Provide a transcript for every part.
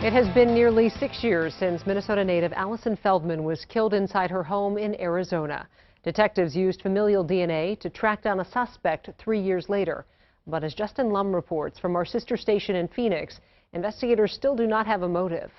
It has been nearly 6 years since Minnesota native Allison Feldman was killed inside her home in Arizona. Detectives used familial DNA to track down a suspect 3 years later. But as Justin Lum reports from our sister station in Phoenix, investigators still do not have a motive.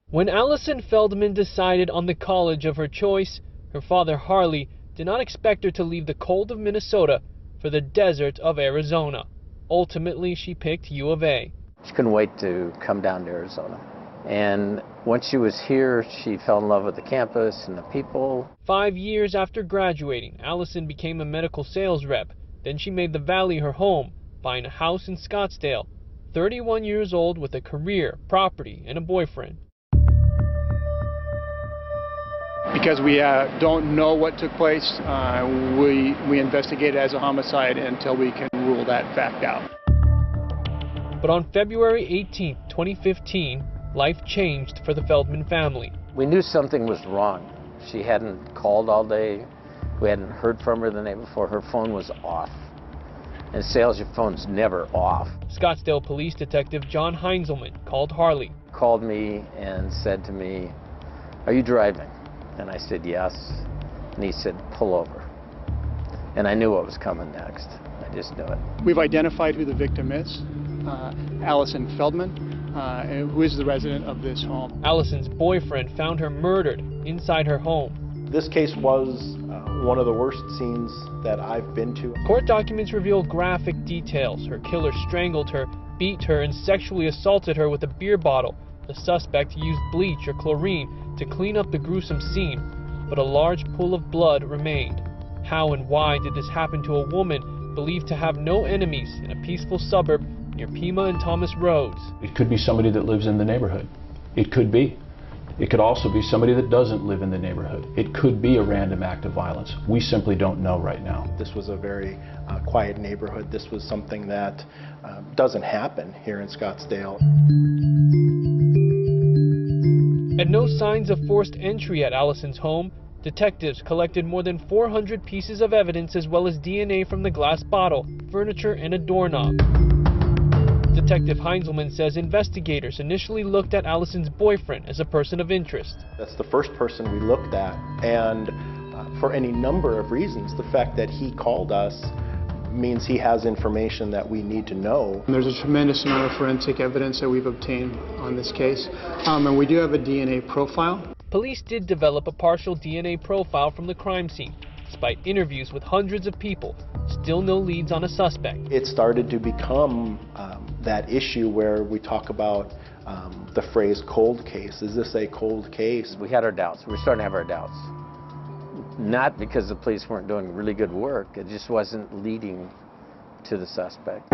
When Allison Feldman decided on the college of her choice, her father Harley did not expect her to leave the cold of Minnesota for the desert of Arizona. Ultimately, she picked U of A. She couldn't wait to come down to Arizona. And once she was here, she fell in love with the campus and the people. 5 years after graduating, Allison became a medical sales rep. Then she made the Valley her home, buying a house in Scottsdale. 31 years old with a career, property, and a boyfriend. Because we don't know what took place, we investigate it as a homicide until we can rule that fact out. But on February 18, 2015, life changed for the Feldman family. We knew something was wrong. She hadn't called all day. We hadn't heard from her the night before. Her phone was off. In sales, your phone's never off. Scottsdale Police Detective John Heinzelman called Harley. Called me and said to me, "Are you driving?" And I said, "Yes." And he said, "Pull over." And I knew what was coming next. I just knew it. We've identified who the victim is, Allison Feldman, who is the resident of this home. Allison's boyfriend found her murdered inside her home. This case was one of the worst scenes that I've been to. Court documents reveal graphic details. Her killer strangled her, beat her, and sexually assaulted her with a beer bottle. The suspect used bleach or chlorine to clean up the gruesome scene, but a large pool of blood remained. How and why did this happen to a woman believed to have no enemies in a peaceful suburb near Pima and Thomas Roads? It could be somebody that lives in the neighborhood. It could be. It could also be somebody that doesn't live in the neighborhood. It could be a random act of violence. We simply don't know right now. This was a very quiet neighborhood. This was something that doesn't happen here in Scottsdale. And no signs of forced entry at Allison's home. Detectives collected more than 400 pieces of evidence as well as DNA from the glass bottle, furniture, and a doorknob. Detective Heinzelman says investigators initially looked at Allison's boyfriend as a person of interest. That's the first person we looked at, and for any number of reasons, the fact that he called us means he has information that we need to know. There's a tremendous amount of forensic evidence that we've obtained on this case, and we do have a DNA profile. Police did develop a partial DNA profile from the crime scene. Despite interviews with hundreds of people, still no leads on a suspect. It started to become that issue where we talk about the phrase cold case. Is this a cold case? We had our doubts. We were starting to have our doubts. Not because the police weren't doing really good work, it just wasn't leading to the suspect.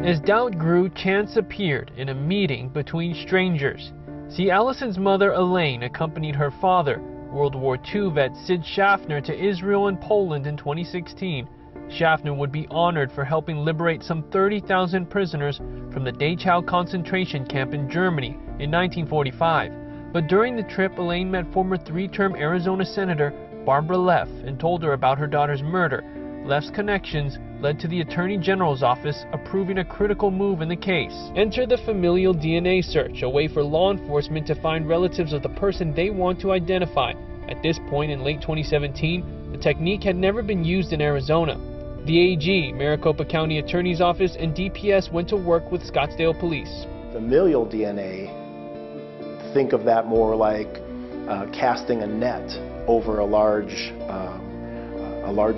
As doubt grew, chance appeared in a meeting between strangers. See, Allison's mother, Elaine, accompanied her father, World War II vet Sid Schaffner, to Israel and Poland in 2016. Schaffner would be honored for helping liberate some 30,000 prisoners from the Dachau concentration camp in Germany in 1945. But during the trip, Elaine met former 3-term Arizona Senator Barbara Leff and told her about her daughter's murder. Leff's connections led to the Attorney General's office approving a critical move in the case. Enter the familial DNA search, a way for law enforcement to find relatives of the person they want to identify. At this point in late 2017, the technique had never been used in Arizona. The AG, Maricopa County Attorney's Office, and DPS went to work with Scottsdale Police. Familial DNA, think of that more like casting a net over a large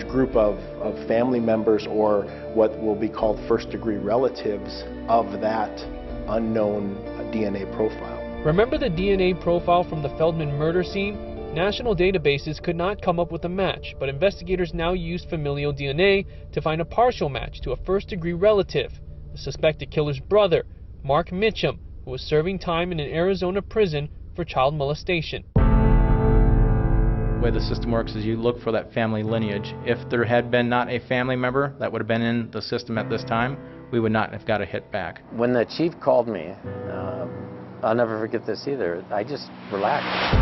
group of family members, or what will be called first-degree relatives of that unknown DNA profile. Remember the DNA profile from the Feldman murder scene? National databases could not come up with a match, but investigators now used familial DNA to find a partial match to a first-degree relative, the suspected killer's brother, Mark Mitchum, who was serving time in an Arizona prison for child molestation. The way the system works is you look for that family lineage. If there had been not a family member that would have been in the system at this time, we would not have got a hit back. When the chief called me, I'll never forget this either, I just relaxed.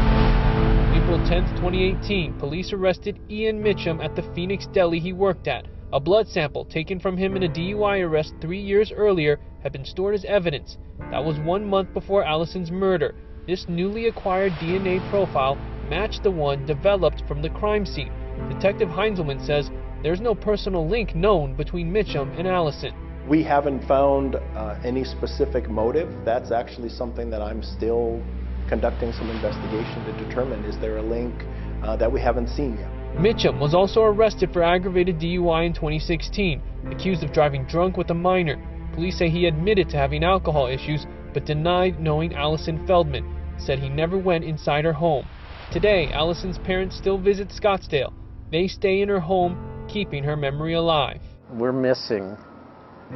April 10, 2018, police arrested Ian Mitchum at the Phoenix deli he worked at. A blood sample taken from him in a DUI arrest 3 years earlier had been stored as evidence. That was 1 month before Allison's murder. This newly acquired DNA profile matched the one developed from the crime scene. Detective Heinzelman says there's no personal link known between Mitchum and Allison. We haven't found any specific motive. That's actually something that I'm still conducting some investigation to determine. Is there a link that we haven't seen yet? Mitchum was also arrested for aggravated DUI in 2016, accused of driving drunk with a minor. Police say he admitted to having alcohol issues, but denied knowing Allison Feldman, said he never went inside her home. Today, Allison's parents still visit Scottsdale. They stay in her home, keeping her memory alive. We're missing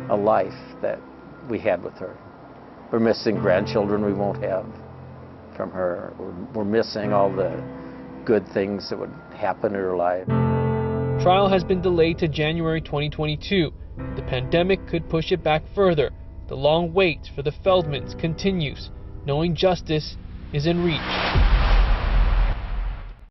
a life that we had with her. We're missing grandchildren we won't have from her. We're missing all the good things that would happen in her life. Trial has been delayed to January 2022. The pandemic could push it back further. The long wait for the Feldmans continues, knowing justice is in reach.